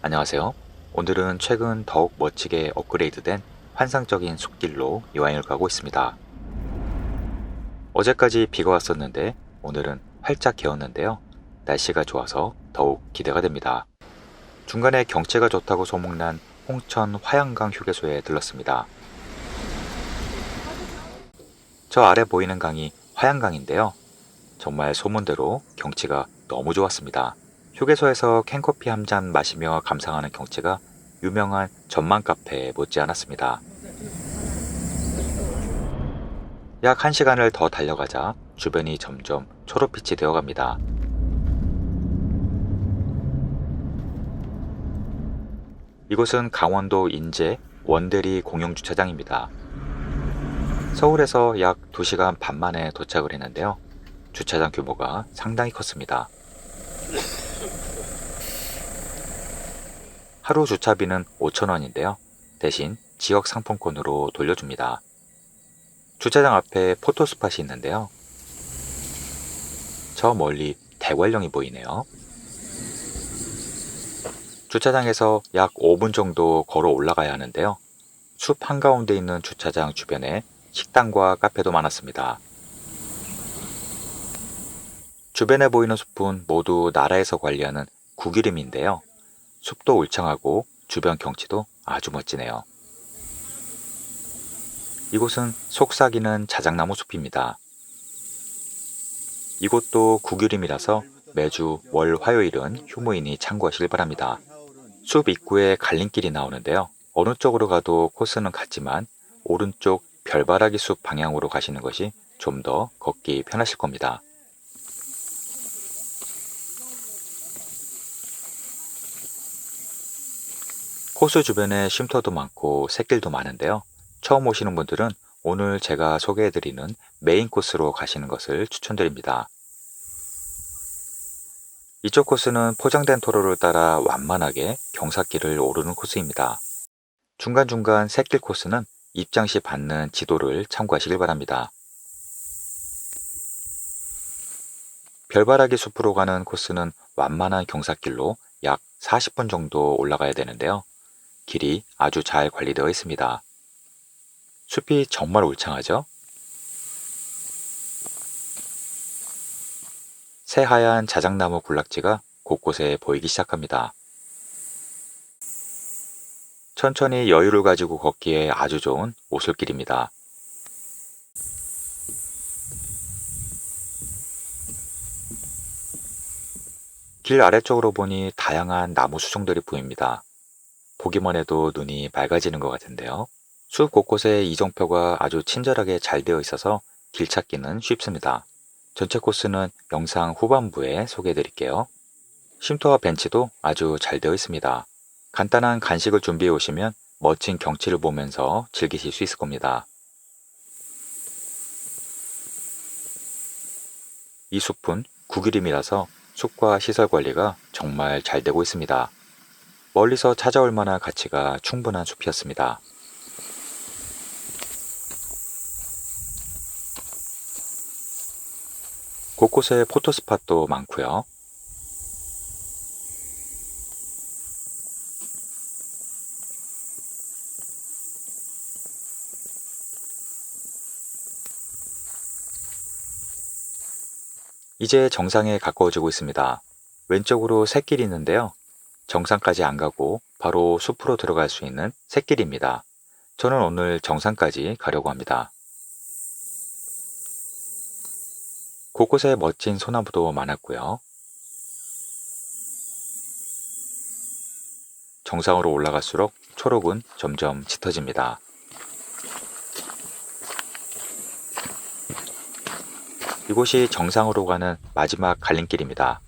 안녕하세요. 오늘은 최근 더욱 멋지게 업그레이드된 환상적인 숲길로 여행을 가고 있습니다. 어제까지 비가 왔었는데 오늘은 활짝 개었는데요. 날씨가 좋아서 더욱 기대가 됩니다. 중간에 경치가 좋다고 소문난 홍천 화양강 휴게소에 들렀습니다. 저 아래 보이는 강이 화양강인데요. 정말 소문대로 경치가 너무 좋았습니다. 휴게소에서 캔커피 한 잔 마시며 감상하는 경치가 유명한 전망 카페에 못지않았습니다. 약 1시간을 더 달려가자 주변이 점점 초록빛이 되어갑니다. 이곳은 강원도 인제 원대리 공용주차장입니다. 서울에서 약 2시간 반 만에 도착을 했는데요. 주차장 규모가 상당히 컸습니다. 하루 주차비는 5,000원인데요. 대신 지역 상품권으로 돌려줍니다. 주차장 앞에 포토스팟이 있는데요. 저 멀리 대관령이 보이네요. 주차장에서 약 5분 정도 걸어 올라가야 하는데요. 숲 한가운데 있는 주차장 주변에 식당과 카페도 많았습니다. 주변에 보이는 숲은 모두 나라에서 관리하는 국유림인데요. 숲도 울창하고 주변 경치도 아주 멋지네요. 이곳은 속삭이는 자작나무 숲입니다. 이곳도 국유림이라서 매주 월 화요일은 휴무인이 참고하시길 바랍니다. 숲 입구에 갈림길이 나오는데요. 어느 쪽으로 가도 코스는 같지만 오른쪽 별바라기 숲 방향으로 가시는 것이 좀 더 걷기 편하실 겁니다. 코스 주변에 쉼터도 많고 샛길도 많은데요. 처음 오시는 분들은 오늘 제가 소개해드리는 메인 코스로 가시는 것을 추천드립니다. 이쪽 코스는 포장된 도로를 따라 완만하게 경사길을 오르는 코스입니다. 중간중간 샛길 코스는 입장 시 받는 지도를 참고하시길 바랍니다. 별바라기 숲으로 가는 코스는 완만한 경사길로 약 40분 정도 올라가야 되는데요. 길이 아주 잘 관리되어 있습니다. 숲이 정말 울창하죠? 새하얀 자작나무 군락지가 곳곳에 보이기 시작합니다. 천천히 여유를 가지고 걷기에 아주 좋은 오솔길입니다. 길 아래쪽으로 보니 다양한 나무 수종들이 보입니다. 보기만 해도 눈이 맑아지는 것 같은데요. 숲 곳곳에 이정표가 아주 친절하게 잘 되어 있어서 길 찾기는 쉽습니다. 전체 코스는 영상 후반부에 소개해 드릴게요. 쉼터와 벤치도 아주 잘 되어 있습니다. 간단한 간식을 준비해 오시면 멋진 경치를 보면서 즐기실 수 있을 겁니다. 이 숲은 국유림이라서 숲과 시설 관리가 정말 잘 되고 있습니다. 멀리서 찾아올 만한 가치가 충분한 숲이었습니다. 곳곳에 포토스팟도 많고요. 이제 정상에 가까워지고 있습니다. 왼쪽으로 샛길이 있는데요. 정상까지 안 가고 바로 숲으로 들어갈 수 있는 샛길입니다. 저는 오늘 정상까지 가려고 합니다. 곳곳에 멋진 소나무도 많았고요. 정상으로 올라갈수록 초록은 점점 짙어집니다. 이곳이 정상으로 가는 마지막 갈림길입니다.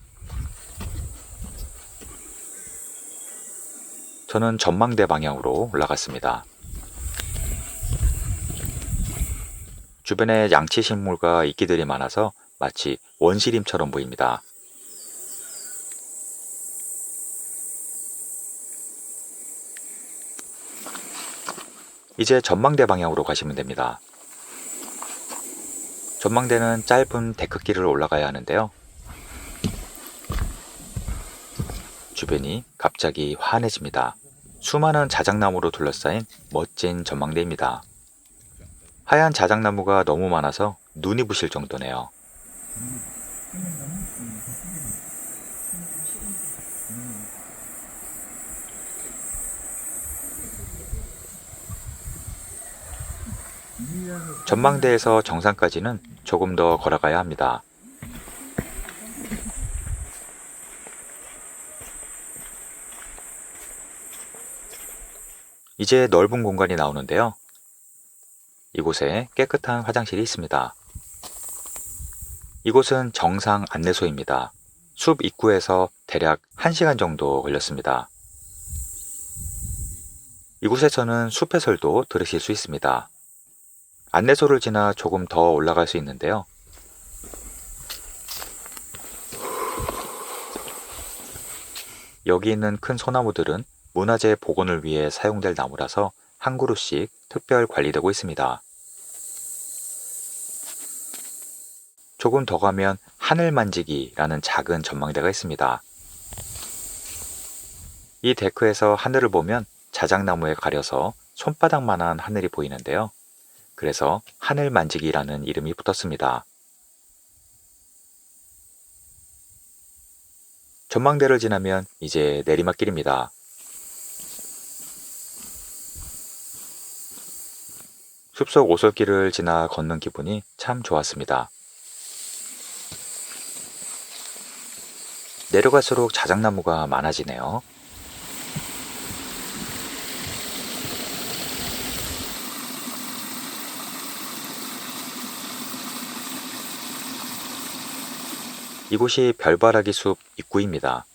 저는 전망대 방향으로 올라갔습니다. 주변에 양치식물과 이끼들이 많아서 마치 원시림처럼 보입니다. 이제 전망대 방향으로 가시면 됩니다. 전망대는 짧은 데크길을 올라가야 하는데요. 주변이 갑자기 환해집니다. 수많은 자작나무로 둘러싸인 멋진 전망대입니다. 하얀 자작나무가 너무 많아서 눈이 부실 정도네요. 전망대에서 정상까지는 조금 더 걸어가야 합니다. 이제 넓은 공간이 나오는데요. 이곳에 깨끗한 화장실이 있습니다. 이곳은 정상 안내소입니다. 숲 입구에서 대략 1시간 정도 걸렸습니다. 이곳에서는 숲 해설도 들으실 수 있습니다. 안내소를 지나 조금 더 올라갈 수 있는데요. 여기 있는 큰 소나무들은 문화재 복원을 위해 사용될 나무라서 한 그루씩 특별 관리되고 있습니다. 조금 더 가면 하늘만지기라는 작은 전망대가 있습니다. 이 데크에서 하늘을 보면 자작나무에 가려서 손바닥만한 하늘이 보이는데요. 그래서 하늘만지기라는 이름이 붙었습니다. 전망대를 지나면 이제 내리막길입니다. 숲속 오솔길을 지나 걷는 기분이 참 좋았습니다. 내려갈수록 자작나무가 많아지네요. 이곳이 별바라기 숲 입구입니다.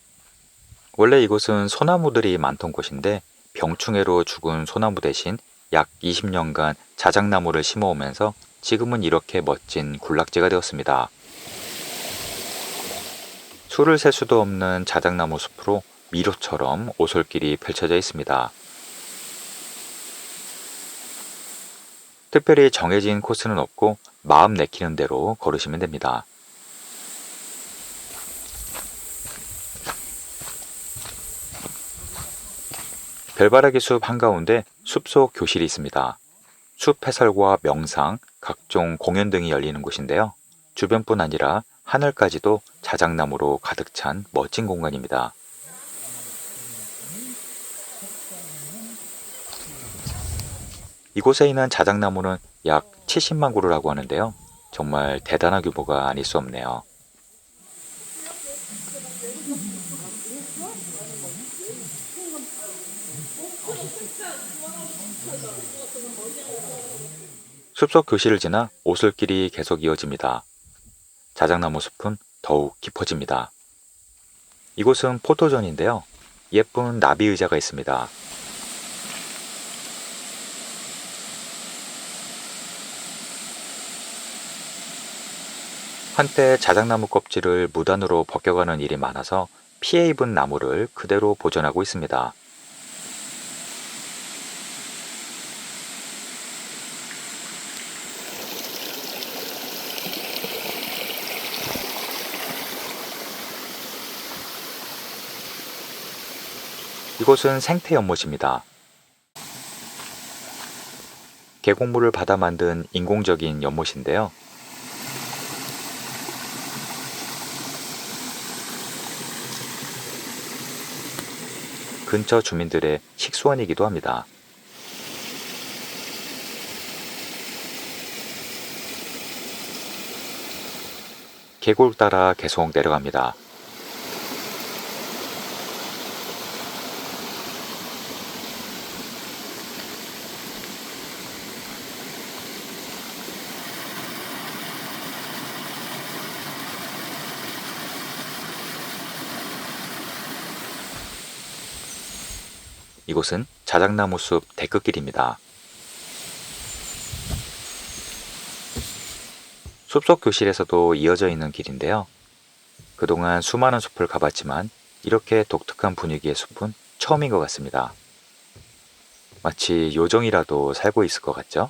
원래 이곳은 소나무들이 많던 곳인데 병충해로 죽은 소나무 대신 약 20년간 자작나무를 심어오면서 지금은 이렇게 멋진 군락지가 되었습니다. 수를 셀 수도 없는 자작나무 숲으로 미로처럼 오솔길이 펼쳐져 있습니다. 특별히 정해진 코스는 없고 마음 내키는 대로 걸으시면 됩니다. 별바라기 숲 한가운데 숲속 교실이 있습니다. 숲 해설과 명상, 각종 공연 등이 열리는 곳인데요. 주변뿐 아니라 하늘까지도 자작나무로 가득 찬 멋진 공간입니다. 이곳에 있는 자작나무는 약 70만 그루라고 하는데요. 정말 대단한 규모가 아닐 수 없네요. 숲속 교실을 지나 오솔길이 계속 이어집니다. 자작나무 숲은 더욱 깊어집니다. 이곳은 포토존인데요. 예쁜 나비 의자가 있습니다. 한때 자작나무 껍질을 무단으로 벗겨가는 일이 많아서 피해 입은 나무를 그대로 보존하고 있습니다. 이곳은 생태 연못입니다. 계곡물을 받아 만든 인공적인 연못인데요. 근처 주민들의 식수원이기도 합니다. 계곡을 따라 계속 내려갑니다. 이곳은 자작나무 숲 데크길입니다. 숲속 교실에서도 이어져 있는 길인데요. 그동안 수많은 숲을 가봤지만 이렇게 독특한 분위기의 숲은 처음인 것 같습니다. 마치 요정이라도 살고 있을 것 같죠?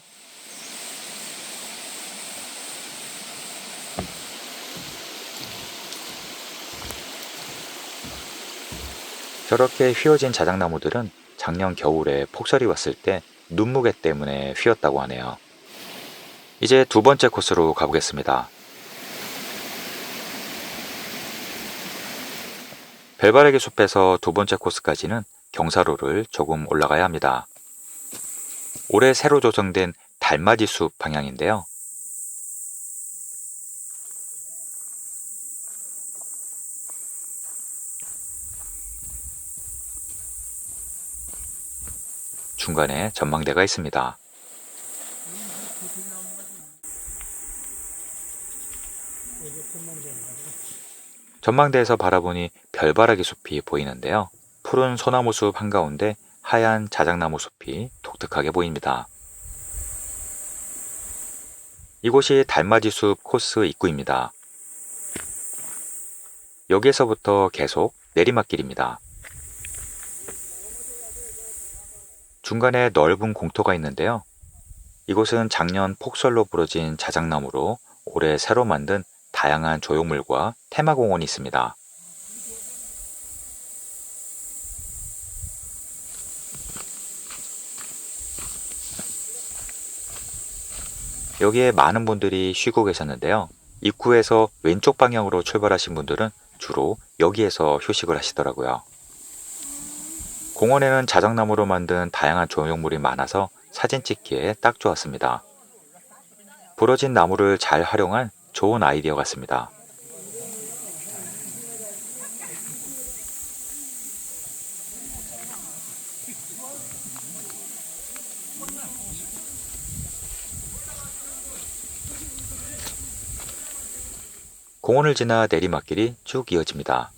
저렇게 휘어진 자작나무들은 작년 겨울에 폭설이 왔을 때 눈무게 때문에 휘었다고 하네요. 이제 두 번째 코스로 가보겠습니다. 별바라기 숲에서 두 번째 코스까지는 경사로를 조금 올라가야 합니다. 올해 새로 조성된 달맞이 숲 방향인데요. 중간에 전망대가 있습니다. 전망대에서 바라보니 별바라기 숲이 보이는데요. 푸른 소나무 숲 한가운데 하얀 자작나무 숲이 독특하게 보입니다. 이곳이 달맞이 숲 코스 입구입니다. 여기에서부터 계속 내리막길입니다. 중간에 넓은 공터가 있는데요. 이곳은 작년 폭설로 부러진 자작나무로 올해 새로 만든 다양한 조형물과 테마공원이 있습니다. 여기에 많은 분들이 쉬고 계셨는데요. 입구에서 왼쪽 방향으로 출발하신 분들은 주로 여기에서 휴식을 하시더라고요. 공원에는 자작나무로 만든 다양한 조형물이 많아서 사진 찍기에 딱 좋았습니다. 부러진 나무를 잘 활용한 좋은 아이디어 같습니다. 공원을 지나 내리막길이 쭉 이어집니다.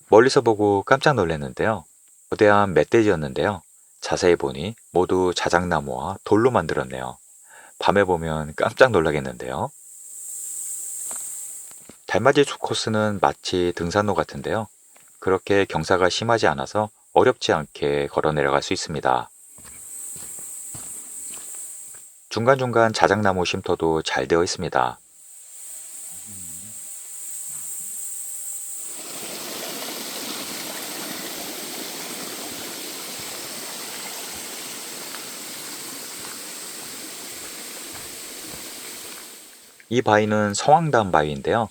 멀리서 보고 깜짝 놀랐는데요. 거대한 멧돼지였는데요. 자세히 보니 모두 자작나무와 돌로 만들었네요. 밤에 보면 깜짝 놀라겠는데요. 달맞이 숲 코스는 마치 등산로 같은데요. 그렇게 경사가 심하지 않아서 어렵지 않게 걸어 내려갈 수 있습니다. 중간중간 자작나무 쉼터도 잘 되어 있습니다. 이 바위는 성황담 바위인데요.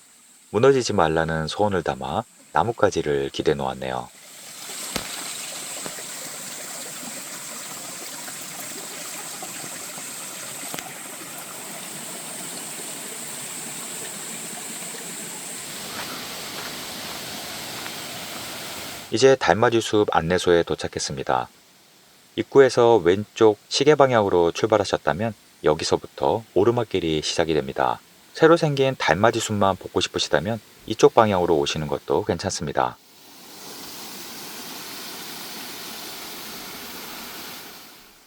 무너지지 말라는 소원을 담아 나뭇가지를 기대 놓았네요. 이제 달맞이 숲 안내소에 도착했습니다. 입구에서 왼쪽 시계 방향으로 출발하셨다면 여기서부터 오르막길이 시작이 됩니다. 새로 생긴 달맞이 숲만 보고 싶으시다면 이쪽 방향으로 오시는 것도 괜찮습니다.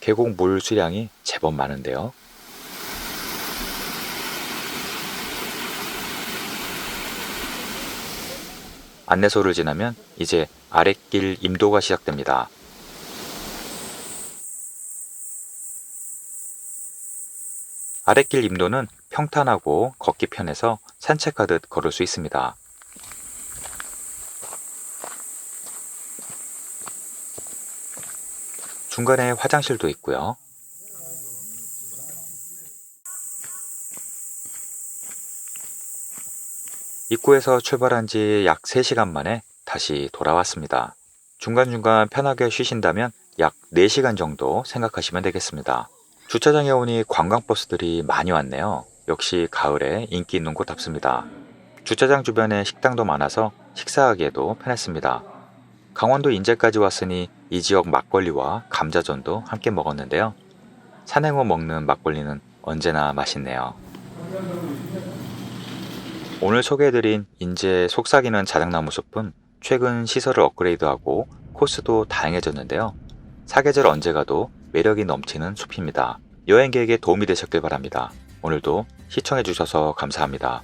계곡 물 수량이 제법 많은데요. 안내소를 지나면 이제 아랫길 임도가 시작됩니다. 아랫길 임도는 평탄하고 걷기 편해서 산책하듯 걸을 수 있습니다. 중간에 화장실도 있고요. 입구에서 출발한 지 약 3시간 만에 다시 돌아왔습니다. 중간중간 편하게 쉬신다면 약 4시간 정도 생각하시면 되겠습니다. 주차장에 오니 관광버스들이 많이 왔네요. 역시 가을에 인기 있는 곳답습니다. 주차장 주변에 식당도 많아서 식사하기에도 편했습니다. 강원도 인제까지 왔으니 이 지역 막걸리와 감자전도 함께 먹었는데요. 산행 후 먹는 막걸리는 언제나 맛있네요. 오늘 소개해드린 인제 속삭이는 자작나무 숲은 최근 시설을 업그레이드하고 코스도 다양해졌는데요. 사계절 언제 가도 매력이 넘치는 숲입니다. 여행객에게 도움이 되셨길 바랍니다. 오늘도 시청해주셔서 감사합니다.